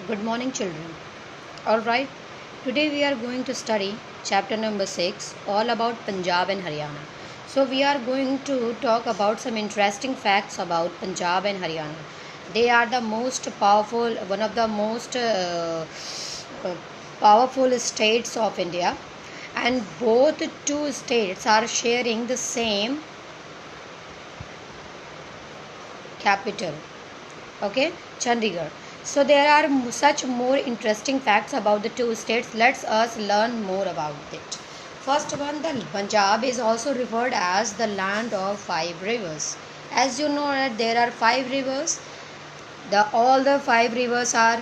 Good morning, children. Alright, today we are going to study chapter number 6, all about Punjab and Haryana. So, we are going to talk about some interesting facts about Punjab and Haryana. They are the most powerful, one of the most uh, powerful states of India, and both two states are sharing the same capital. Okay, Chandigarh. So there are such more interesting facts about the two states. Let's us learn more about it. First one, the Punjab is also referred as the land of five rivers. As you know that there are five rivers. All the five rivers are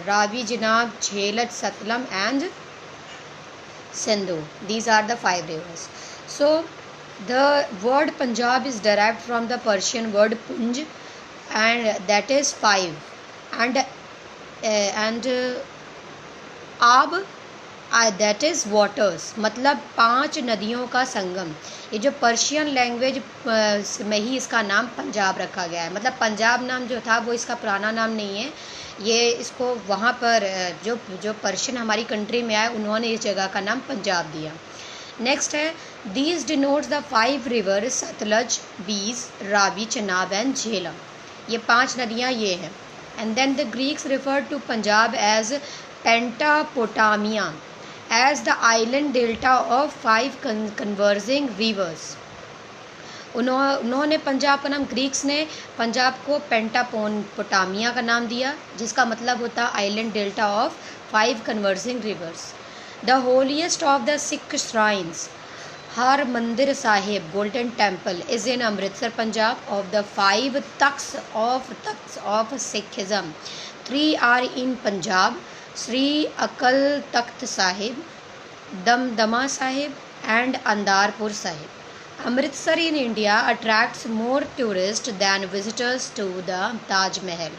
Ravi, Chenab, Jhelum, Satluj and Sindhu. These are the five rivers. So the word Punjab is derived from the Persian word Punj, and that is five, and आब that is waters, मतलब पांच नदियों का संगम. ये जो Persian language में ही इसका नाम पंजाब रखा गया है. मतलब पंजाब नाम जो था वो इसका पुराना नाम नहीं है. ये इसको वहाँ पर जो पर्शियन हमारी कंट्री में आए उन्होंने इस जगह का नाम पंजाब दिया. नेक्स्ट है, these denotes the five rivers Sutlej, बीज, रावी, चनाब एंड झेलम. ये पांच नदियाँ ये हैं. And then the Greeks refer to Punjab as pentapotamia as the island delta of five converging rivers. उन्होंने पंजाब का नाम, ग्रीक्स ने पंजाब को पेंटापोटामिया का नाम दिया, जिसका मतलब होता है island delta of five converging rivers. The holiest of the Sikh shrines, Har Mandir Sahib Golden Temple is in Amritsar Punjab. Of the five Takht of Sikhism, 3 are in Punjab, Shri Akal Takht Sahib, Damdama Sahib and Anandpur Sahib. Amritsar in India attracts more tourist than visitors to the Taj.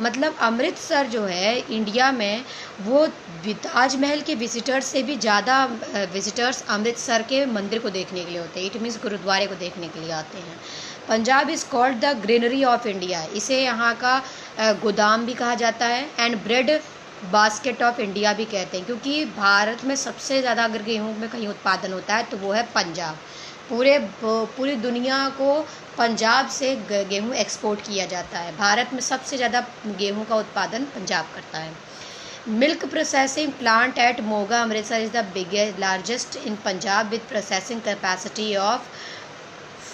Mahal Amritsar जो है India में, वो ताजमहल के visitors से भी ज़्यादा visitors Amritsar के मंदिर को देखने के लिए होते हैं. इट मीन्स गुरुद्वारे को देखने के लिए आते हैं. Punjab is called the greenery of India. इसे यहाँ का गोदाम भी कहा जाता है. And bread basket of India भी कहते हैं, क्योंकि भारत में सबसे ज़्यादा अगर गेहूँ में कहीं उत्पादन होता है तो वो है पंजाब. पूरी दुनिया को पंजाब से गेहूँ एक्सपोर्ट किया जाता है. भारत में सबसे ज़्यादा गेहूँ का उत्पादन पंजाब करता है. Milk processing plant at Moga Amritsar is the largest in Punjab with processing capacity of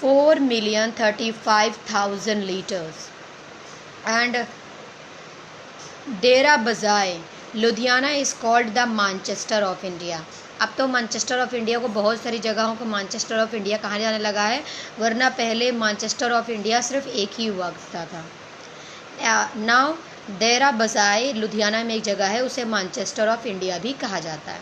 4,35,000 litres. And डेरा बजाए Ludhiana is called the Manchester of India. अब तो मैनचेस्टर ऑफ इंडिया को बहुत सारी जगहों को मैनचेस्टर ऑफ इंडिया कहा जाने लगा है, वरना पहले मैनचेस्टर ऑफ इंडिया सिर्फ एक ही हुआ करता था. नाउ डेरा बजाए लुधियाना में एक जगह है, उसे मैनचेस्टर ऑफ इंडिया भी कहा जाता है.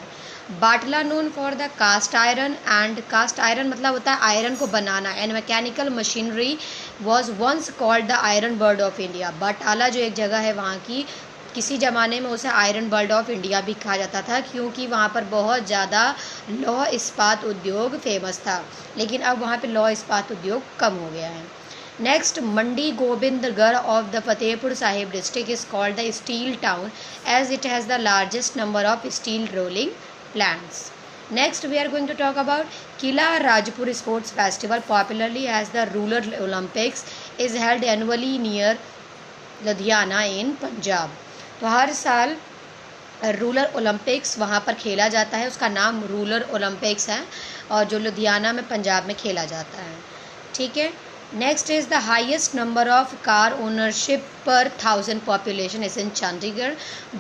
Batala known for the cast iron, and cast iron मतलब होता है आयरन को बनाना, and mechanical machinery was once called the iron bird of India. Batala जो एक जगह है वहाँ की, किसी ज़माने में उसे आयरन बर्ड ऑफ इंडिया भी कहा जाता था, क्योंकि वहाँ पर बहुत ज़्यादा लौह इस्पात उद्योग फेमस था. लेकिन अब वहाँ पे लौह इस्पात उद्योग कम हो गया है. Next, Mandi Gobindgarh of the Fatehpur Sahib district is called the steel town as it has the largest number of steel rolling plants. Next, we are going to talk about Kila Rajpur Sports Festival, popularly as the Rural Olympics, is held annually near Ludhiana in Punjab. तो हर साल rural Olympics वहाँ पर खेला जाता है, उसका नाम rural Olympics है, और जो लुधियाना में पंजाब में खेला जाता है. ठीक है. Next is the highest number of car ownership पर 1000 population is in Chandigarh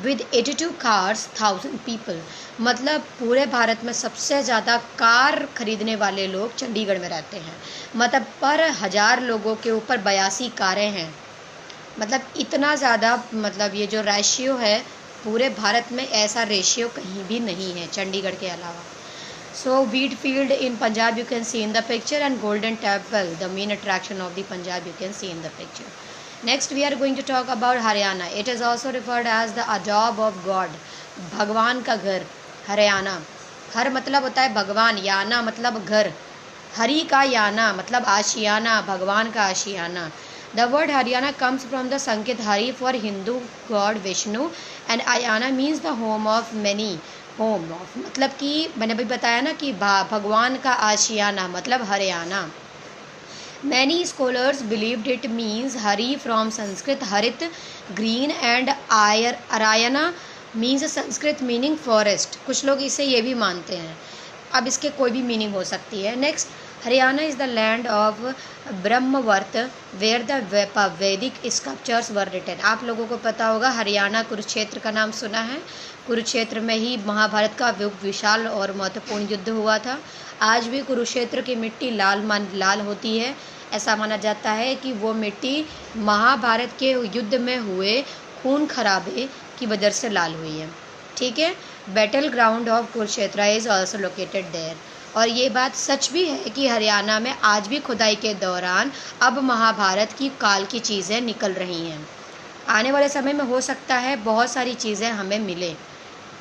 with 82 cars 1000 people. मतलब पूरे भारत में सबसे ज़्यादा कार खरीदने वाले लोग चंडीगढ़ में रहते हैं. मतलब पर 1000 लोगों के ऊपर 82 कारें हैं. मतलब इतना ज़्यादा, मतलब ये जो रेशियो है पूरे भारत में, ऐसा रेशियो कहीं भी नहीं है चंडीगढ़ के अलावा. So wheat field in Punjab you can see in the picture, and Golden Temple the main attraction of the Punjab you can see in the picture. Next we are going to talk about Haryana. It is also referred as the अजॉब of god, भगवान का घर. हरियाणा, हर मतलब होता है भगवान, याना मतलब घर, हरि का याना मतलब आशियाना, भगवान का आशियाना. The word Haryana comes from the Sanskrit Hari for Hindu god Vishnu and ayana means the home of many. Home of मतलब कि मैंने अभी बताया ना कि भगवान का आशियाना मतलब Haryana. Many scholars believed it means Hari from Sanskrit Harit, green, and Arayana means Sanskrit meaning forest. कुछ लोग इसे ये भी मानते हैं। अब इसके कोई भी मीनिंग हो सकती है। Next, Haryana is the land of Brahmavarta where the Vedic sculptures were written. आप लोगों को पता होगा हरियाणा कुरुक्षेत्र का नाम सुना है। कुरुक्षेत्र में ही महाभारत का विशाल और महत्वपूर्ण युद्ध हुआ था। आज भी कुरुक्षेत्र की मिट्टी लाल होती है। ऐसा माना जाता है कि वो मिट्टी महाभारत के युद्ध में हुए खून खराबे की वजह से लाल हुई है। ठीक है। Battle ground of Kurukshetra is also located there. और ये बात सच भी है कि हरियाणा में आज भी खुदाई के दौरान अब महाभारत की काल की चीज़ें निकल रही हैं। आने वाले समय में हो सकता है बहुत सारी चीज़ें हमें मिले।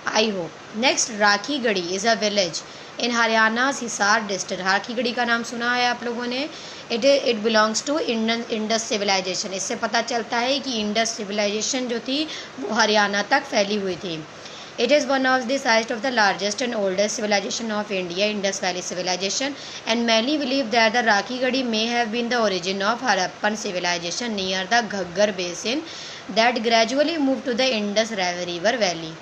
I hope. Next, Rakhigarhi is a village in Haryana Hisar district. Rakhigarhi का नाम सुना है आप लोगों ने। It belongs to Indus civilisation. इससे पता चलता है कि इंडस सिविलाइजेशन जो थी वो हरियाणा तक फैली हुई थी। It is one of the sites of the largest and oldest civilization of India, Indus Valley Civilization, and many believe that the Rakhigarhi may have been the origin of Harappan civilization near the Ghaggar basin that gradually moved to the Indus River valley.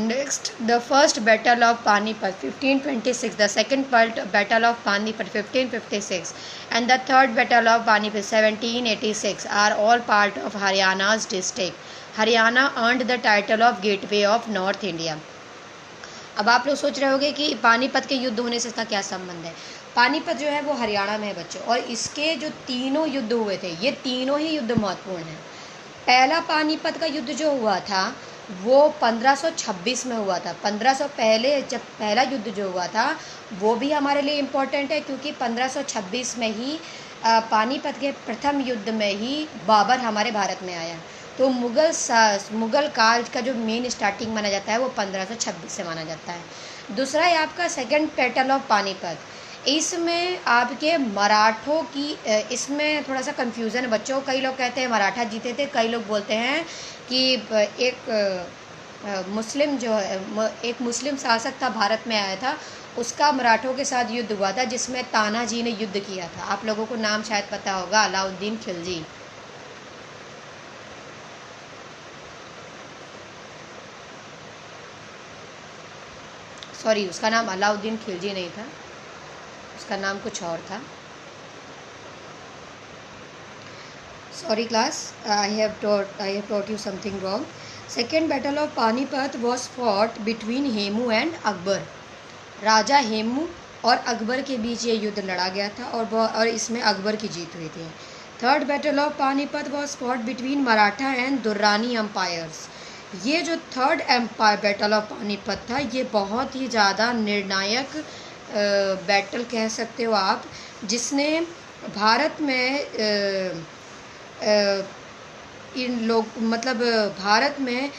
Next, the first battle of Panipat 1526, the second battle of Panipat 1556, and the third battle of Panipat 1786 are all part of Haryana's district. Haryana earned the title of gateway of north India. अब आप लोग सोच रहे होंगे कि पानीपत के युद्ध होने से इसका क्या संबंध है। पानीपत जो है वो हरियाणा में है बच्चों, और इसके जो तीनों युद्ध हुए थे ये तीनों ही युद्ध महत्वपूर्ण हैं। पहला पानीपत का युद्ध जो हुआ था वो 1526 में हुआ था। 1500 पहले जब पहला युद्ध जो हुआ था वो भी हमारे लिए इम्पोर्टेंट है, क्योंकि 1526 में ही पानीपत के प्रथम युद्ध में ही बाबर हमारे भारत में आया। तो मुग़ल काल का जो मेन स्टार्टिंग माना जाता है वो 1526 से माना जाता है। दूसरा है आपका सेकंड बैटल ऑफ पानीपत। इसमें आपके मराठों की इसमें थोड़ा सा कंफ्यूजन है बच्चों। कई लोग कहते हैं मराठा जीते थे, कई लोग बोलते हैं कि एक मुस्लिम शासक था भारत में आया था, उसका मराठों के साथ युद्ध हुआ था जिसमें तानाजी ने युद्ध किया था। आप लोगों को नाम शायद पता होगा, अलाउद्दीन खिलजी। सॉरी, उसका नाम अलाउद्दीन खिलजी नहीं था, उसका नाम कुछ और था। Sorry class, I have taught you something wrong. Second battle of Panipat was fought between Hemu and Akbar. राजा हेमू और अकबर के बीच ये युद्ध लड़ा गया था और इसमें अकबर की जीत हुई थी। Third battle of Panipat was fought between Maratha and Durrani empires. ये जो third empire battle of Panipat था ये बहुत ही ज़्यादा निर्णायक बैटल कह सकते हो आप, जिसने भारत में इन लोग मतलब भारत में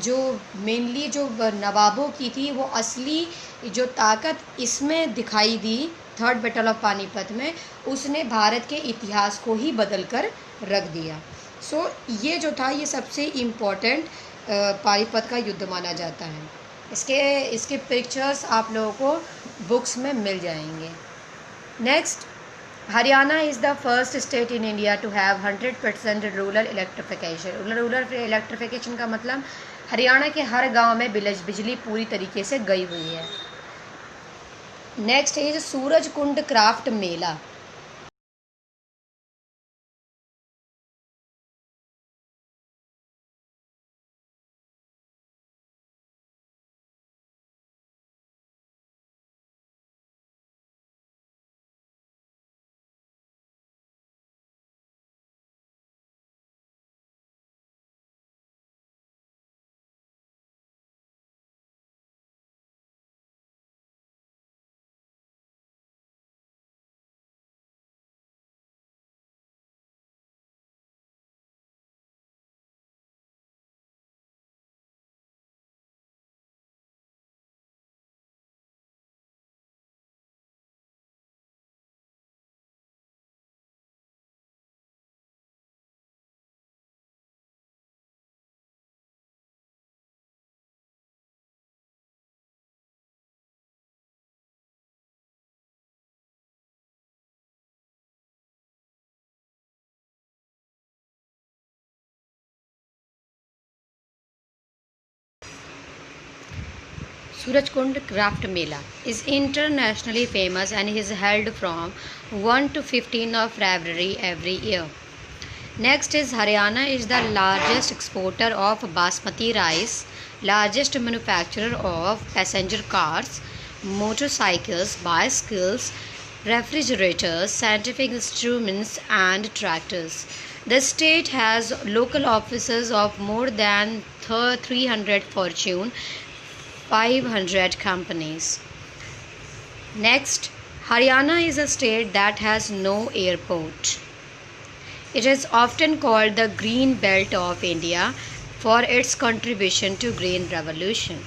जो मेनली जो नवाबों की थी वो असली जो ताकत इसमें दिखाई दी थर्ड बैटल ऑफ पानीपत में, उसने भारत के इतिहास को ही बदल कर रख दिया। सो ये जो था ये सबसे इम्पोर्टेंट पानीपत का युद्ध माना जाता है। इसके पिक्चर्स आप लोगों को बुक्स में मिल जाएंगे। Next, Haryana is the first state in India to have 100% rural electrification. Rural electrification का मतलब हरियाणा के हर गांव में बिजली पूरी तरीके से गई हुई है। Next is Suraj Kund craft Mela. Surajkund Craft Mela is internationally famous and is held from 1 to 15 of February every year. Next is Haryana is the largest exporter of basmati rice, largest manufacturer of passenger cars, motorcycles, bicycles, refrigerators, scientific instruments and tractors. The state has local offices of more than 300 Fortune 500 companies. Next, Haryana is a state that has no airport. It is often called the Green Belt of India for its contribution to Green Revolution.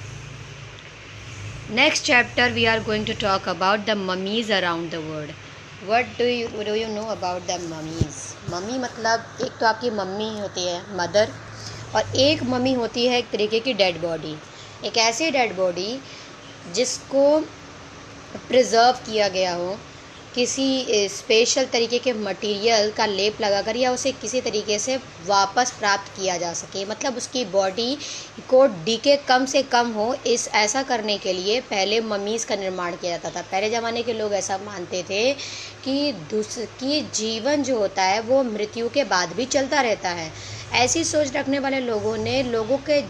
Next chapter we are going to talk about the mummies around the world. What do you know about the mummies? Mummy मतलब एक तो आपकी mummy होती है mother, और एक mummy होती है एक तरीके की डेड बॉडी, एक ऐसी डेड बॉडी जिसको प्रिजर्व किया गया हो किसी स्पेशल तरीके के मटेरियल का लेप लगाकर, या उसे किसी तरीके से वापस प्राप्त किया जा सके, मतलब उसकी बॉडी को डीके कम से कम हो। इस ऐसा करने के लिए पहले मम्मीज़ का निर्माण किया जाता था। पहले ज़माने के लोग ऐसा मानते थे कि जीवन जो होता है वो मृत्यु के बाद भी चलता रहता है। ऐसी सोच रखने वाले लोगों ने लोगों के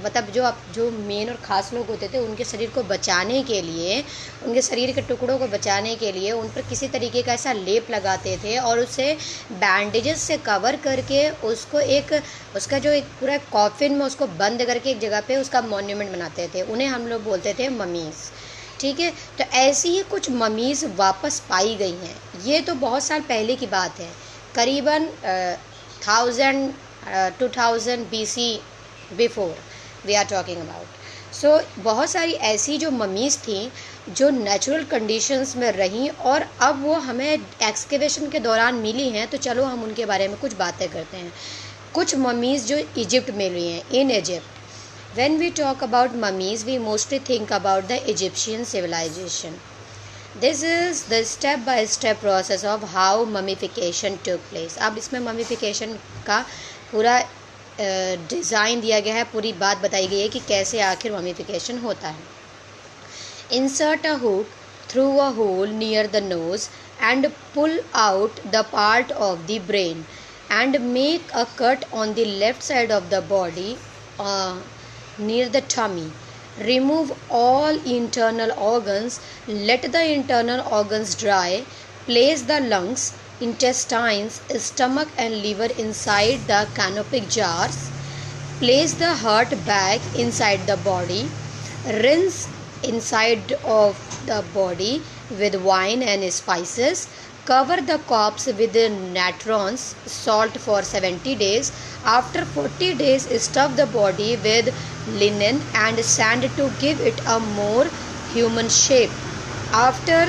मतलब जो मेन और ख़ास लोग होते थे उनके शरीर को बचाने के लिए, उनके शरीर के टुकड़ों को बचाने के लिए उन पर किसी तरीके का ऐसा लेप लगाते थे और उसे बैंडेजेस से कवर करके उसका जो एक पूरा कॉफिन में उसको बंद करके एक जगह पे उसका मॉन्यूमेंट बनाते थे। उन्हें हम लोग बोलते थे ममीज़। ठीक है, तो ऐसी ही कुछ ममीज़ वापस पाई गई हैं। ये तो बहुत साल पहले की बात है, करीबन 2000 BC before we are talking about. So बहुत सारी ऐसी जो ममीज़ थी जो नेचुरल कंडीशंस में रहीं और अब वो हमें एक्सकेवेशन के दौरान मिली हैं, तो चलो हम उनके बारे में कुछ बातें करते हैं। कुछ ममीज़ जो इजिप्ट में मिली हैं, in Egypt. When we talk about mummies, we mostly think about the Egyptian civilization. This is the step-by-step process of how mummification took place. अब इसमें mummification का पूरा डिज़ाइन दिया गया है, पूरी बात बताई गई है कि कैसे आखिर mummification होता है। Insert a hook through a hole near the nose and pull out the part of the brain and make a cut on the left side of the body near the tummy. Remove all internal organs. Let the internal organs dry. Place the lungs, intestines, stomach and liver inside the canopic jars. Place the heart back inside the body. Rinse inside of the body with wine and spices. Cover the corpse with natrons, salt for 70 days. After 40 days, stuff the body with linen and sand to give it a more human shape. After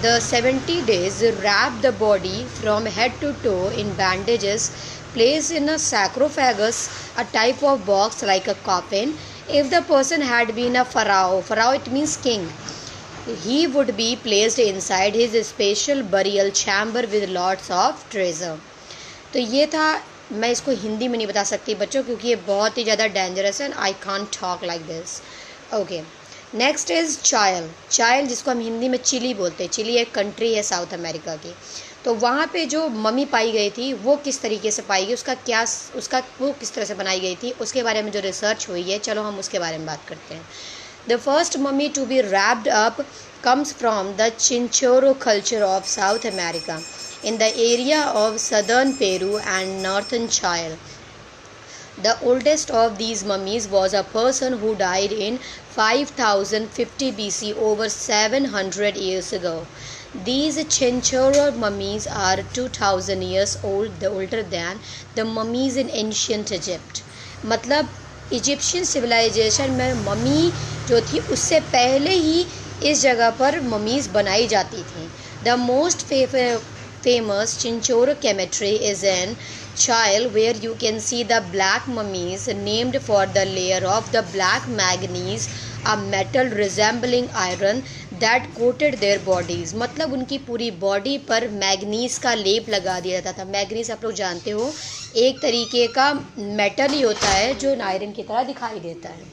the 70 days, wrap the body from head to toe in bandages. Place in a sarcophagus, a type of box like a coffin. If the person had been a pharaoh it means king, he would be placed inside his special burial chamber with lots of treasure. तो ये था, मैं इसको हिंदी में नहीं बता सकती बच्चों क्योंकि ये बहुत ही ज़्यादा डेंजरस है, I can't talk like this. Okay, next is चाइल जिसको हम हिंदी में चिली बोलते हैं। चिली एक कंट्री है साउथ अमेरिका की। तो वहाँ पे जो मम्मी पाई गई थी वो किस तरीके से पाई गई, वो किस तरह से बनाई गई थी, उसके बारे में जो रिसर्च हुई है, चलो हम उसके बारे में बात करते हैं। The first mummy to be wrapped up comes from the Chinchorro culture of South America in the area of southern Peru and northern Chile. The oldest of these mummies was a person who died in 5050 BC, over 700 years ago. These Chinchorro mummies are 2000 years old, older than the mummies in ancient Egypt. मतलब Egyptian civilisation में mummy जो थी उससे पहले ही इस जगह पर mummy's बनाई जाती थी। The most famous Chinchorro cemetery is in Chile, where you can see the black mummies named for the layer of the black manganese, a metal resembling iron that coated their bodies. मतलब उनकी पूरी body पर manganese का लेप लगा दिया जाता था। मैग्नीज आप लोग जानते हो एक तरीके का मेटल ही होता है जो आयरन की तरह दिखाई देता है।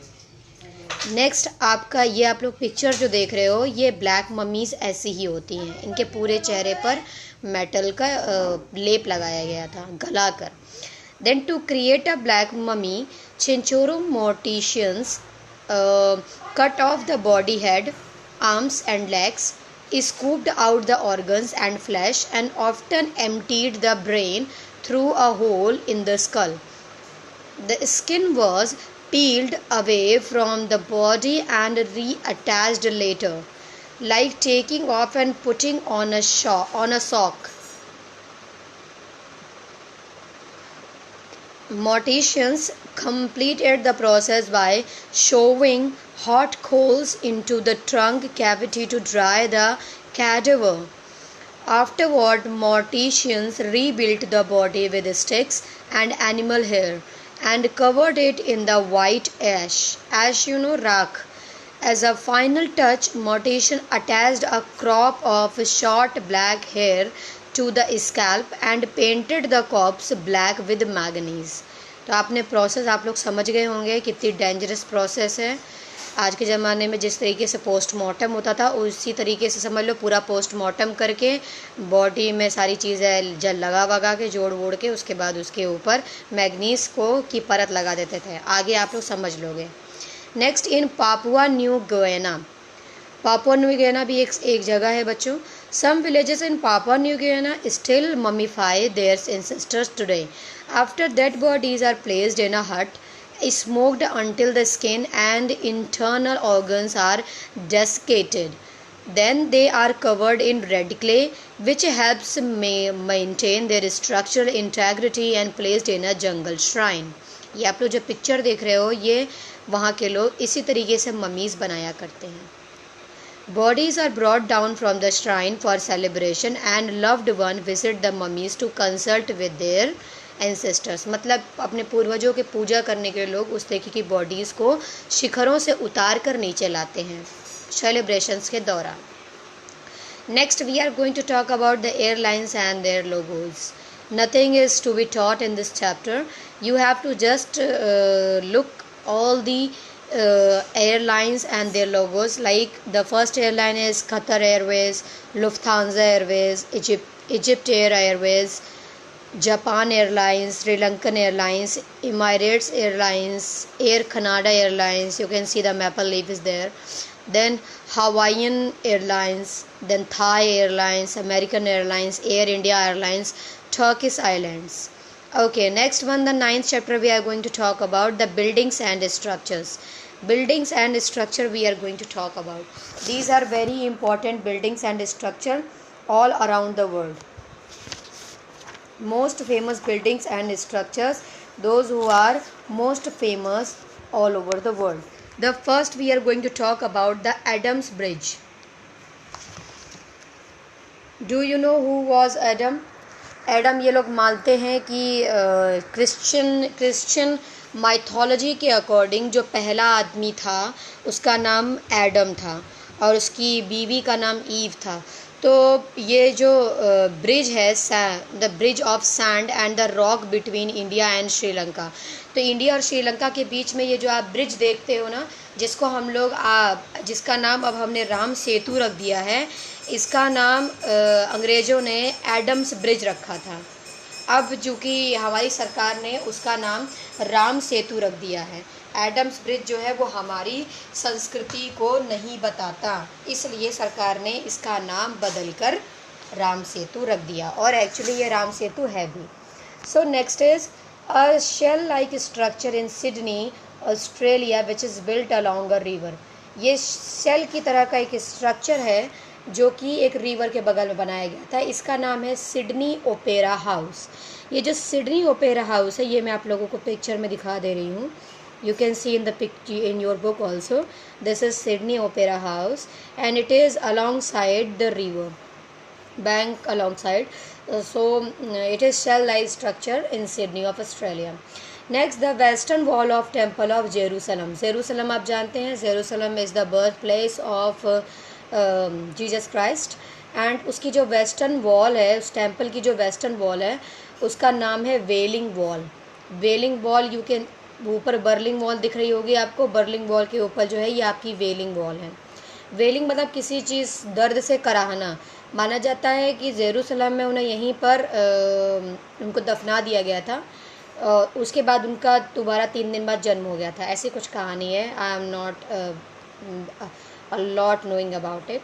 नेक्स्ट आपका ये आप लोग पिक्चर जो देख रहे हो, ये ब्लैक मम्मीज़ ऐसी ही होती हैं। इनके पूरे चेहरे पर मेटल का लेप लगाया गया था गला कर। Then to create a black mummy, Chinchorro morticians cut off the body head, arms and legs, scooped out the organs and flesh, and often emptied the brain through a hole in the skull. The skin was peeled away from the body and reattached later, like taking off and putting on a sock. Morticians completed the process by shoving hot coals into the trunk cavity to dry the cadaver. Afterward, morticians rebuilt the body with sticks and animal hair and covered it in the white ash. Ash, rakh. As a final touch, mortician attached a crop of short black hair to the scalp and painted the corpse black with manganese. तो आपने process आप लोग समझ गए होंगे कितनी dangerous process है। आज के ज़माने में जिस तरीके से पोस्टमार्टम होता था उसी तरीके से समझ लो पूरा पोस्टमार्टम करके बॉडी में सारी चीज़ें जल लगा वगा के जोड़ वोड़ के उसके बाद उसके ऊपर मैग्नीज की परत लगा देते थे। आगे आप लोग समझ लोगे। Next, in Papua New Guinea. Papua New Guinea भी एक जगह है बच्चों। Some villages in Papua New Guinea still mummify their ancestors today. After dead bodies are placed in a hut, smoked until the skin and internal organs are desiccated. Then they are covered in red clay, which helps maintain their structural integrity, and placed in a jungle shrine. ये आप लोग जो picture देख रहे हो ये वहाँ के लोग इसी तरीके से मम्मीज़ बनाया करते हैं। Bodies are brought down from the shrine for celebration, and loved one visit the mummies to consult with their ancestors. मतलब अपने पूर्वजों के पूजा करने के लिए लोग उस तरीके की बॉडीज़ को शिखरों से उतार कर नीचे लाते हैं सेलिब्रेशंस के दौरान। Next, we are going to talk about the airlines and their logos. Nothing is to be taught in this chapter. You have to just look all the airlines and their logos. Like the first airline is Qatar Airways, Lufthansa Airways, Egypt Airways, Japan Airlines, Sri Lankan Airlines, Emirates Airlines, Air Canada Airlines. You can see the maple leaf is there. Then Hawaiian Airlines, then Thai Airlines, American Airlines, Air India Airlines, Turkish Airlines. Okay, next one, the 9th chapter, we are going to talk about the buildings and structures. Buildings and structure we are going to talk about. These are very important buildings and structure all around the world. Most famous buildings and structures, those who are most famous all over the world. The first we are going to talk about the Adam's Bridge. Do you know who was Adam? Adam ये लोग मानते हैं कि Christian mythology के according जो पहला आदमी था उसका नाम एडम था और उसकी बीवी का नाम ईव था। तो ये जो ब्रिज है the bridge of sand and the rock between India and Sri Lanka, तो इंडिया और श्रीलंका के बीच में ये जो आप ब्रिज देखते हो ना, जिसको हम लोग जिसका नाम अब हमने राम सेतु रख दिया है, इसका नाम अंग्रेज़ों ने एडम्स ब्रिज रखा था। अब चूँकि हमारी सरकार ने उसका नाम राम सेतु रख दिया है। एडम्स ब्रिज जो है वो हमारी संस्कृति को नहीं बताता, इसलिए सरकार ने इसका नाम बदलकर राम सेतु रख दिया और एक्चुअली ये राम सेतु है भी। So next is a shell like structure in Sydney Australia which is built along a river. ये शेल की तरह का एक स्ट्रक्चर है जो कि एक रिवर के बगल में बनाया गया था। इसका नाम है सिडनी ओपेरा हाउस। ये जो सिडनी ओपेरा हाउस है ये मैं आप लोगों को पिक्चर में दिखा दे रही हूँ। You can see in the picture in your book also. This is Sydney Opera House and it is alongside the river bank alongside. So it is shell-like structure in Sydney of Australia. Next, the western wall of Temple of Jerusalem. Jerusalem आप जानते हैं, Jerusalem is the birthplace of Jesus Christ and उसकी जो western wall है, उस temple की जो western wall है उसका नाम है Wailing Wall. Wailing Wall you can ऊपर बर्लिंग वॉल दिख रही होगी आपको, बर्लिंग वॉल के ऊपर जो है ये आपकी वेलिंग वॉल है। वेलिंग मतलब किसी चीज़ दर्द से कराहना। माना जाता है कि जेरूसलम में उन्हें यहीं पर उनको दफना दिया गया था, उसके बाद उनका दोबारा 3 दिन बाद जन्म हो गया था, ऐसी कुछ कहानी है। I am not a lot knowing about it.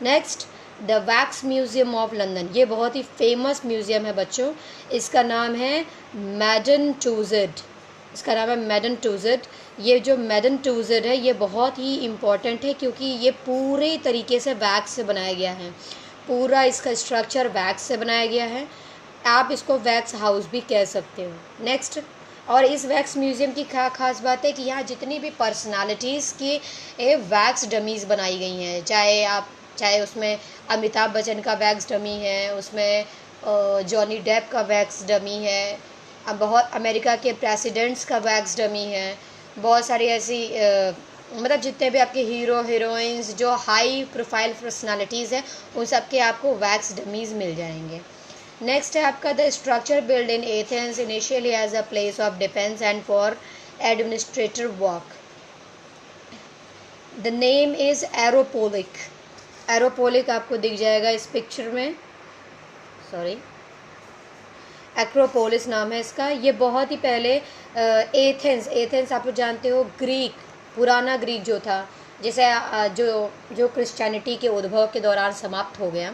Next, the wax museum of London. ये बहुत ही फेमस म्यूज़ियम है बच्चों, इसका नाम है मैडन टूज़र्ड। इसका नाम है मैडन टूज़र्ड। ये जो मैडन टूज़र्ड है ये बहुत ही इम्पॉर्टेंट है क्योंकि ये पूरे तरीके से वैक्स से बनाया गया है, पूरा इसका स्ट्रक्चर वैक्स से बनाया गया है। आप इसको वैक्स हाउस भी कह सकते हो। नेक्स्ट, और इस वैक्स म्यूज़ियम की खास बात है कि यहाँ जितनी भी पर्सनालिटीज़ की वैक्स डमीज़ बनाई गई हैं, चाहे उसमें अमिताभ बच्चन का वैक्स डमी है, उसमें जॉनी डेप का वैक्स डमी है, अब बहुत अमेरिका के प्रेसिडेंट्स का वैक्स डमी है, बहुत सारी ऐसी मतलब जितने भी आपके हीरो हीरोइंस जो हाई प्रोफाइल पर्सनालिटीज़ हैं उन सब के आपको वैक्स डमीज़ मिल जाएंगे। नेक्स्ट है आपका the structure built in Athens initially as a place of defence and for administrative work. The name is Acropolis. Acropolis आपको दिख जाएगा इस पिक्चर में, सॉरी, एक्रोपोलिस नाम है इसका। ये बहुत ही पहले एथेंस आप लोग जानते हो, ग्रीक, पुराना ग्रीक जो था, जिसे जो क्रिश्चियनिटी के उद्भव के दौरान समाप्त हो गया।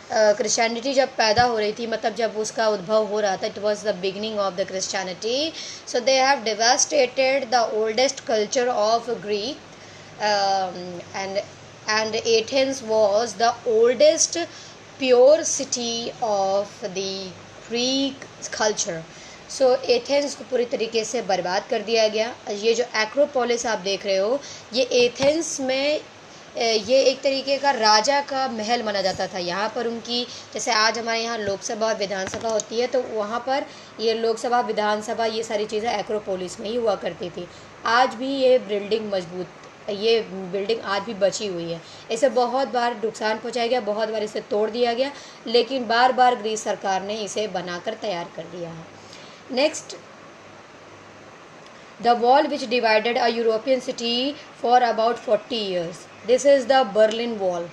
क्रिश्चियनिटी जब पैदा हो रही थी, मतलब जब उसका उद्भव हो रहा था, it was the beginning of the Christianity, so they have devastated the oldest culture of Greek and Athens was the oldest pure city of the Greek culture. So Athens को पूरी तरीके से बर्बाद कर दिया गया। ये जो एक्रोपोलिस आप देख रहे हो, ये एथेंस में ये एक तरीके का राजा का महल माना जाता था। यहाँ पर उनकी, जैसे आज हमारे यहाँ लोकसभा और विधानसभा होती है, तो वहाँ पर ये लोकसभा विधानसभा ये सारी चीज़ें एक्रोपोलिस में ही हुआ करती थी। आज भी ये ये बिल्डिंग आज भी बची हुई है। इसे बहुत बार नुकसान पहुंचाया गया, बहुत बार इसे तोड़ दिया गया, लेकिन बार बार ग्रीस सरकार ने इसे बनाकर तैयार कर दिया है। Next, the wall which divided a European city for about 40 years, this is the Berlin wall.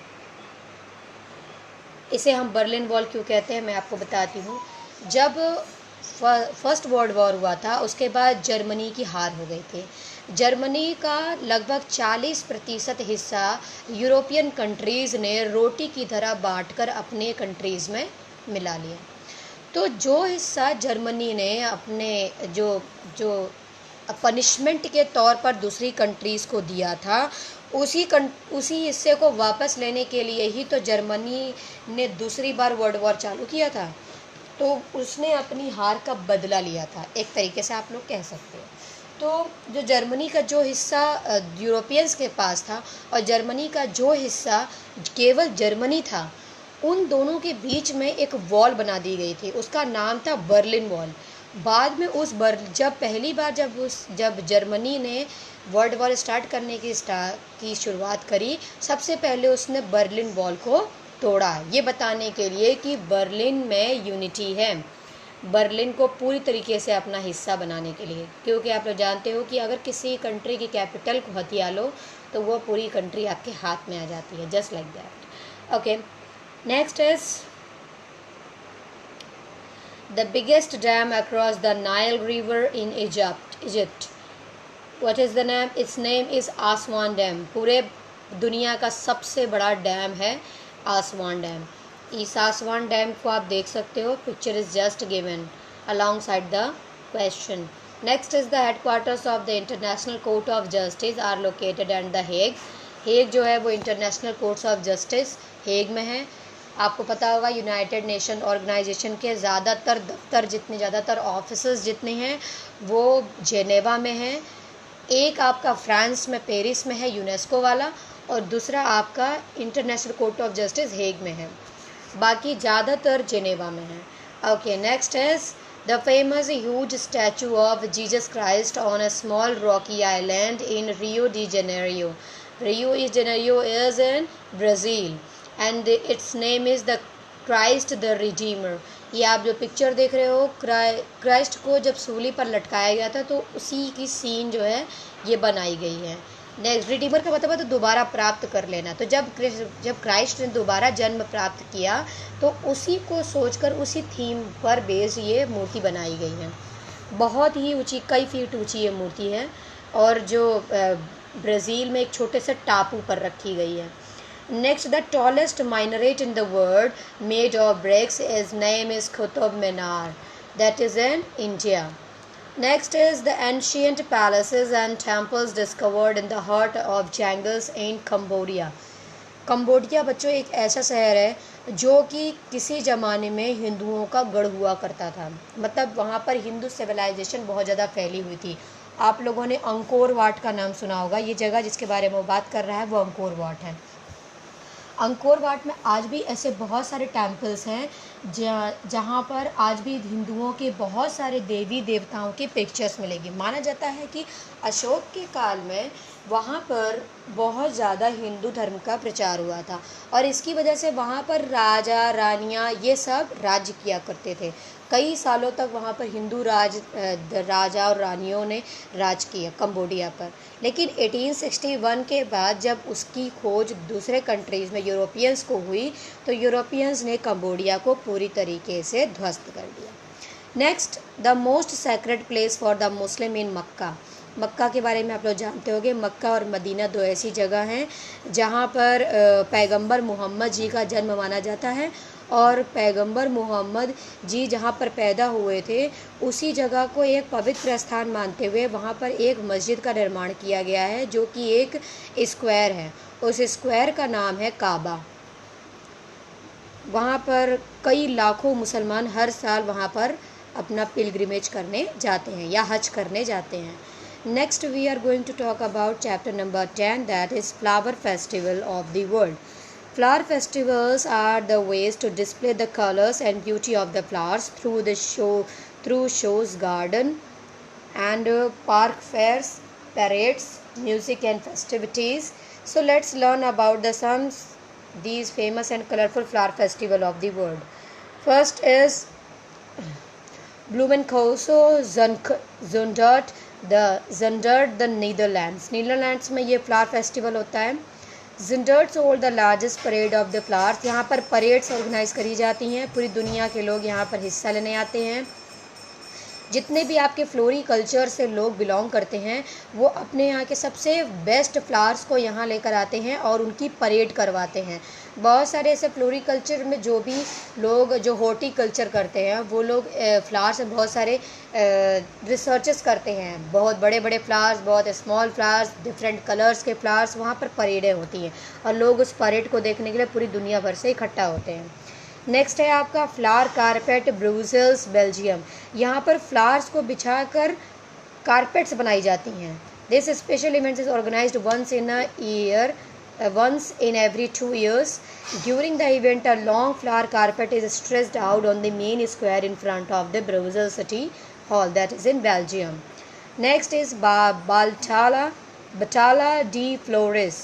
इसे हम बर्लिन वॉल क्यों कहते हैं मैं आपको बताती हूँ। जब फर्स्ट वर्ल्ड वॉर हुआ था, उसके बाद जर्मनी की हार हो गई थी। जर्मनी का लगभग 40% हिस्सा यूरोपियन कंट्रीज़ ने रोटी की तरह बांटकर अपने कंट्रीज़ में मिला लिया। तो जो हिस्सा जर्मनी ने अपने जो पनिशमेंट के तौर पर दूसरी कंट्रीज़ को दिया था, उसी हिस्से को वापस लेने के लिए ही तो जर्मनी ने दूसरी बार वर्ल्ड वॉर चालू किया था। तो उसने अपनी हार का बदला लिया था, एक तरीके से आप लोग कह सकते हो। तो जो जर्मनी का जो हिस्सा यूरोपियंस के पास था और जर्मनी का जो हिस्सा केवल जर्मनी था, उन दोनों के बीच में एक वॉल बना दी गई थी, उसका नाम था बर्लिन वॉल। बाद में जब पहली बार जब जर्मनी ने वर्ल्ड वॉर स्टार्ट करने की शुरुआत करी, सबसे पहले उसने बर्लिन वॉल को तोड़ा, ये बताने के लिए कि बर्लिन में यूनिटी है, बर्लिन को पूरी तरीके से अपना हिस्सा बनाने के लिए। क्योंकि आप लोग जानते हो कि अगर किसी कंट्री की कैपिटल को हथिया लो तो वो पूरी कंट्री आपके हाथ में आ जाती है, just like that. Okay, next is the biggest dam across the Nile river in Egypt. What is the name? It's name is आसवान dam. पूरे दुनिया का सबसे बड़ा डैम है आसवान डैम। इस आसवान डैम को आप देख सकते हो, picture is just given alongside the question. Next is the headquarters of the international court of justice are located at the Hague. Hague जो है वो international courts of justice Hague में है। आपको पता होगा यूनाइटेड नेशन ऑर्गेनाइजेशन के ज़्यादातर दफ्तर ज़्यादातर ऑफिसेस जितने हैं वो जेनेवा में हैं। एक आपका फ्रांस में पेरिस में है यूनेस्को वाला, और दूसरा आपका international court of justice Hague में है, बाकी ज़्यादातर जेनेवा में है। Okay, next is the famous huge statue of Jesus Christ on a small Rocky island in Rio de Janeiro. Rio de Janeiro is in Brazil and it's name is the Christ the Redeemer. ये आप जो picture देख रहे हो Christ को जब सूली पर लटकाया गया था तो उसी की सीन जो है ये बनाई गई है। नेक्स्ट, रिडीमर का मतलब है तो दोबारा प्राप्त कर लेना। तो जब क्राइस्ट ने दोबारा जन्म प्राप्त किया तो उसी को सोचकर उसी थीम पर बेस्ड ये मूर्ति बनाई गई है। बहुत ही ऊंची, कई फीट ऊंची ये मूर्ति है और जो ब्राज़ील में एक छोटे से टापू पर रखी गई है। Next, the tallest minaret in the world made of bricks, its name is Qutub Minar, that is in India. Next is the ancient palaces and temples discovered in the heart of jungles in Cambodia. Cambodia बच्चों एक ऐसा शहर है जो कि किसी ज़माने में हिंदुओं का गढ़ हुआ करता था। मतलब वहाँ पर हिंदू सिविलाइजेशन बहुत ज़्यादा फैली हुई थी। आप लोगों ने अंकोर वाट का नाम सुना होगा। ये जगह जिसके बारे में वो बात कर रहा है वो अंकोर वाट है। अंकोर वाट में आज भी ऐसे बहुत सारे टेम्पल्स हैं जहाँ पर आज भी हिंदुओं के बहुत सारे देवी देवताओं के पिक्चर्स मिलेगी। माना जाता है कि अशोक के काल में वहाँ पर बहुत ज़्यादा हिंदू धर्म का प्रचार हुआ था और इसकी वजह से वहाँ पर राजा रानियाँ ये सब राज्य किया करते थे। कई सालों तक वहाँ पर हिंदू राजा और रानियों ने राज किया कंबोडिया पर। लेकिन 1861 के बाद जब उसकी खोज दूसरे कंट्रीज़ में यूरोपियंस को हुई तो यूरोपियंस ने कंबोडिया को पूरी तरीके से ध्वस्त कर दिया। Next, the most sacred place for the Muslim in Mecca. Mecca के बारे में आप लोग जानते होंगे। मक्का और मदीना दो ऐसी जगह हैं जहाँ पर पैगंबर मोहम्मद जी का जन्म माना जाता है और पैगंबर मोहम्मद जी जहाँ पर पैदा हुए थे उसी जगह को एक पवित्र स्थान मानते हुए वहाँ पर एक मस्जिद का निर्माण किया गया है जो कि एक स्क्वायर है। उस स्क्वायर का नाम है काबा। वहाँ पर कई लाखों मुसलमान हर साल वहाँ पर अपना पिलग्रिमेज करने जाते हैं या हज करने जाते हैं। Next we are going to talk about chapter number 10, that is flower festival of the world. Flower festivals are the ways to display the colors and beauty of the flowers through shows, garden and park fairs, parades, music and festivities. So let's learn about these famous and colorful flower festival of the world. First is Bloemencorso Zundert, the Netherlands. Netherlands में ये flower festival होता है। जिंडर्ट्स hold the largest parade of the flowers. यहाँ पर parades organise करी जाती हैं। पूरी दुनिया के लोग यहाँ पर हिस्सा लेने आते हैं। जितने भी आपके फ्लोरी कल्चर से लोग बिलोंग करते हैं वो अपने यहाँ के सबसे बेस्ट फ्लावर्स को यहाँ लेकर आते हैं और उनकी परेड करवाते हैं। बहुत सारे ऐसे फ्लोरी कल्चर में जो भी लोग जो हॉर्टिकल्चर करते हैं वो लोग फ्लावर्स में बहुत सारे रिसर्चेस करते हैं। बहुत बड़े बड़े फ्लावर्स, बहुत स्मॉल फ्लावर्स, डिफरेंट कलर्स के फ्लावर्स, वहाँ पर परेडें होती हैं और लोग उस परेड को देखने के लिए पूरी दुनिया भर से इकट्ठा होते हैं। नेक्स्ट है आपका फ्लावर कारपेट, ब्रुसेल्स, बेल्जियम। यहाँ पर फ्लावर्स को बिछाकर कारपेट्स बनाई जाती हैं। This special event is organised once in every 2 years. During the event, a long flower carpet is stretched out on the main square in front of the Brussels City Hall, that is in Belgium. Next is Batalla de Flores.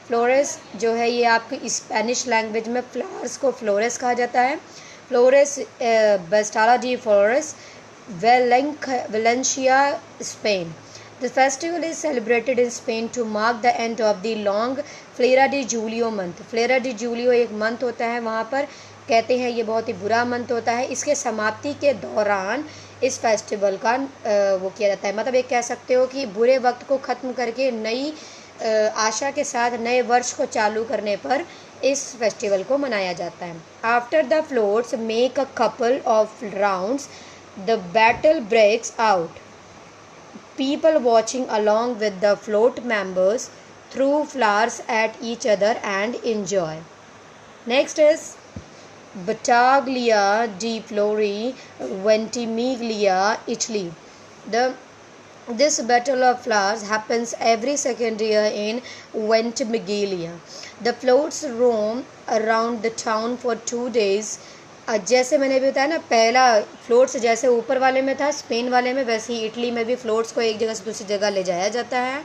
Flores जो है ये आपकी Spanish language में flowers को Flores कहा जाता है। Flores Batalla de Flores, Valencia, Spain. The festival is celebrated in Spain to mark the end of the long Feria de Julio month. Feria de Julio एक मंथ होता है वहाँ पर, कहते हैं ये बहुत ही बुरा मंथ होता है। इसके समाप्ति के दौरान इस फेस्टिवल का वो किया जाता है। मतलब एक कह सकते हो कि बुरे वक्त को ख़त्म करके नई आशा के साथ नए वर्ष को चालू करने पर इस फेस्टिवल को मनाया जाता है। After the floats make a couple of rounds, the battle breaks out, people watching along with the float members through flowers at each other and enjoy. Next is Battaglia di Fiori, Ventimiglia, Italy. This battle of flowers happens every second year in Ventimiglia. The floats roam around the town for 2 days. जैसे मैंने भी बताया ना, पहला floats जैसे ऊपर वाले में था स्पेन वाले में, वैसे ही इटली में भी फ्लोट्स को एक जगह से दूसरी जगह ले जाया जाता है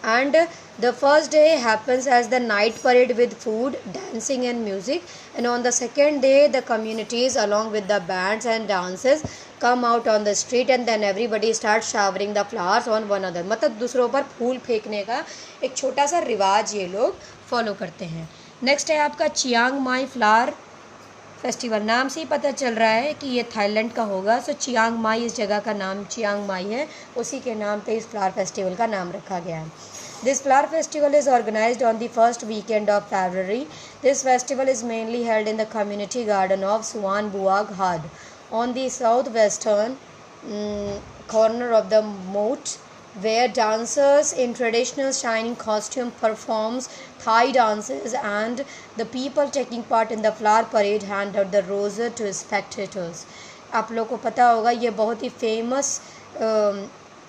And the first day happens as the night parade with food, dancing and music, and on the second day the communities along with the bands and dances come out on the street and then everybody starts showering the flowers on one another. मतलब दूसरों पर फूल फेंकने का एक छोटा सा रिवाज ये लोग फॉलो करते हैं. नेक्स्ट है आपका चियांग माई फ्लावर फेस्टिवल. नाम से ही पता चल रहा है कि ये थाईलैंड का होगा. सो चियांग माई इस जगह का नाम चियांग माई है, उसी के नाम पे इस फ्लावर फेस्टिवल का नाम रखा गया है. This flower festival is organized on the first weekend of February. This festival is mainly held in the community garden of Suan Buag Had on the southwestern corner of the moat, where dancers in traditional shining costume performs Thai dances and the people taking part in the flower parade hand out the roses to spectators. आप लोग को पता होगा ये बहुत ही famous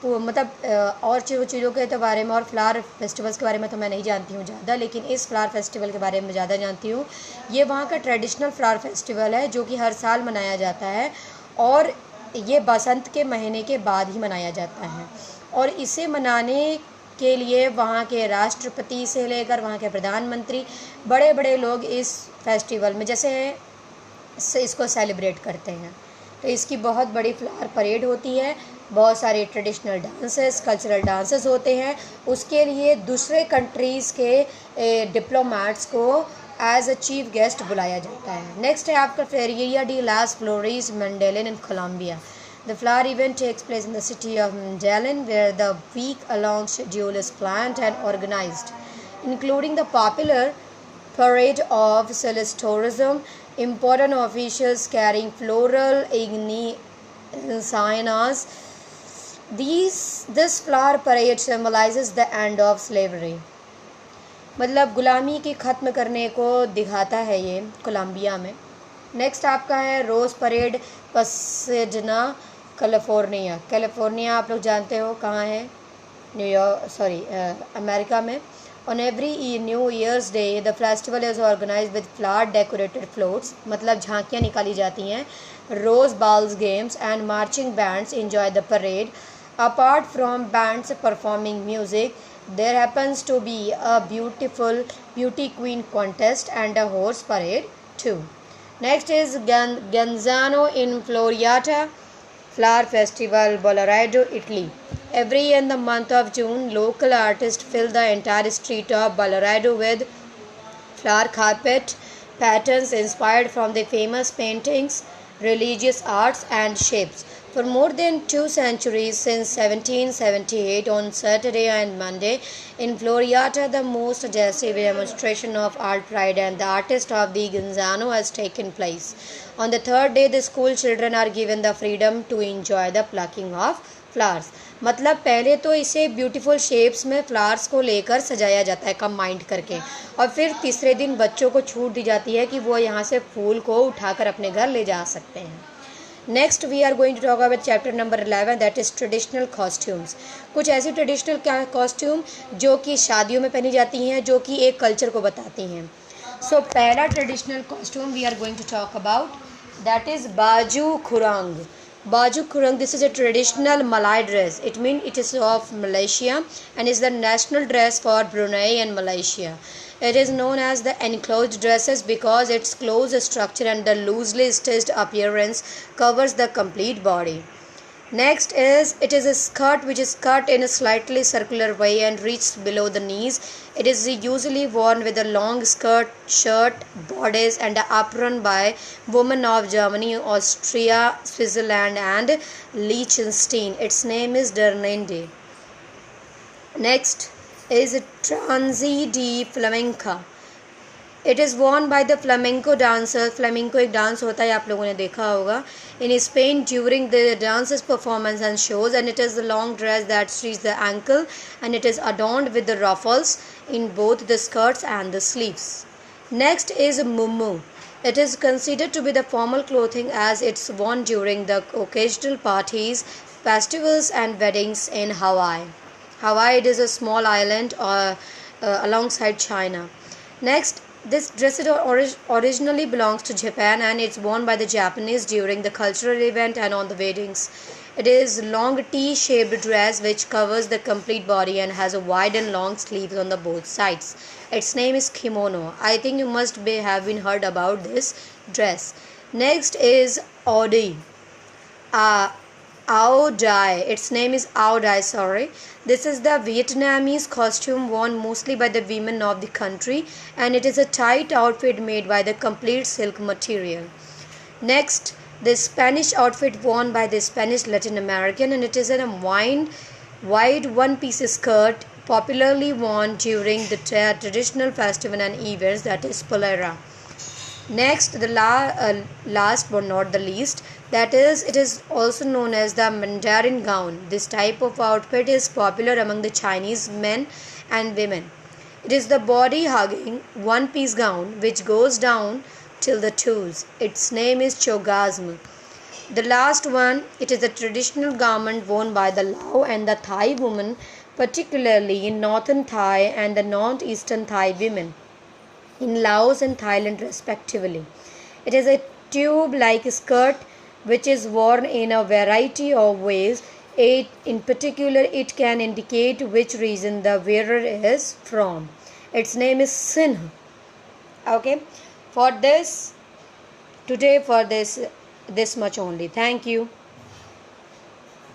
मतलब और चीज़ों के तो बारे में और फ्लावर फेस्टिवल्स के बारे में तो मैं नहीं जानती हूँ ज़्यादा, लेकिन इस फ्लावर फेस्टिवल के बारे में ज़्यादा जानती हूँ. ये वहाँ का ट्रेडिशनल फ्लावर फेस्टिवल है जो कि हर साल मनाया जाता है और ये बसंत के महीने के बाद ही मनाया जाता है. और इसे मनाने के लिए वहाँ के राष्ट्रपति से लेकर वहाँ के प्रधानमंत्री बड़े बड़े लोग इस फेस्टिवल में जैसे इसको सेलिब्रेट करते हैं. तो इसकी बहुत बड़ी फ्लावर परेड होती है, बहुत सारे ट्रेडिशनल डांसेस कल्चरल डांसेस होते हैं. उसके लिए दूसरे कंट्रीज़ के डिप्लोमेट्स को एज अ चीफ गेस्ट बुलाया जाता है. नेक्स्ट है आपका Feria de las Flores Medellin in Colombia. The flower event takes place in the city of Medellin, where the week-long schedule is planned and organized, including the popular parade of Celestourism, important officials carrying floral insignias. This flower parade symbolizes the end of slavery. मतलब गुलामी की ख़त्म करने को दिखाता है ये Colombia में. नेक्स्ट आपका है रोज़ परेड पसेडना कैलिफोर्निया. आप लोग जानते हो कहाँ है, अमेरिका में. On every New Year's Day, the festival is organized with flower-decorated floats. मतलब झांकियाँ निकाली जाती हैं. Rose balls games and marching bands enjoy the parade. Apart from bands performing music, there happens to be a beautiful beauty queen contest and a horse parade too. Next is Ganzano in Floriata Flower Festival, Bolorado, Italy. Every year in the month of June, local artists fill the entire street of Bolorado with flower carpet patterns inspired from the famous paintings, religious arts and shapes. For more than 2 centuries, since 1778, on Saturday and Monday, in Floriata, the most aggressive demonstration of art pride and the artist of the Ganzano has taken place. On the third day, the school children are given the freedom to enjoy the plucking of flowers. मतलब पहले तो इसे beautiful shapes में flowers को लेकर सजाया जाता है कंबाइंड करके, और फिर तीसरे दिन बच्चों को छूट दी जाती है कि वो यहाँ से फूल को उठाकर अपने घर ले जा सकते हैं. Next we are going to talk about chapter number 11, that is traditional costumes. कुछ ऐसी ट्रेडिशनल कॉस्ट्यूम जो कि शादियों में पहनी जाती हैं, जो कि एक कल्चर को बताती हैं. सो पहला traditional costume we are going to talk about, that is Baju Kurung. Baju Kurung, this is a traditional Malay dress. It means it is of Malaysia and is the national dress for Brunei and Malaysia. It is known as the enclosed dresses because its close structure and the loosely stitched appearance covers the complete body. Next is, it is a skirt which is cut in a slightly circular way and reaches below the knees. It is usually worn with a long skirt, shirt, bodice and an apron by women of Germany, Austria, Switzerland and Liechtenstein. Its name is Dernende. Next is Transi de Flamenca. It is worn by the flamenco dancers. Flamenco एक dance होता है, आप लोगों ने देखा होगा, in Spain during the dances performance and shows, and it is a long dress that reaches the ankle and it is adorned with the ruffles in both the skirts and the sleeves. Next is muumuu. It is considered to be the formal clothing as it's worn during the occasional parties, festivals and weddings in Hawaii. Hawaii, it is a small island alongside China. Next, this dress originally belongs to Japan and it's worn by the Japanese during the cultural event and on the weddings. It is long T-shaped dress which covers the complete body and has a wide and long sleeves on the both sides. Its name is kimono. I think you must have been heard about this dress. Next is Audi. Ao Dai. Its name is Ao Dai, sorry. This is the Vietnamese costume worn mostly by the women of the country, and it is a tight outfit made by the complete silk material. Next, the Spanish outfit worn by the Spanish Latin American, and it is in a wide one-piece skirt popularly worn during the traditional festival and events, that is polera. Next, the last but not the least, that is, it is also known as the Mandarin gown. This type of outfit is popular among the Chinese men and women. It is the body-hugging one-piece gown which goes down till the toes. Its name is chogasm. The last one, it is a traditional garment worn by the Lao and the Thai women, particularly in northern Thai and the northeastern Thai women, in Laos and Thailand respectively. It is a tube-like skirt which is worn in a variety of ways. In particular, it can indicate which region the wearer is from. Its name is Sindh. Okay, for this today, for this much only. Thank you.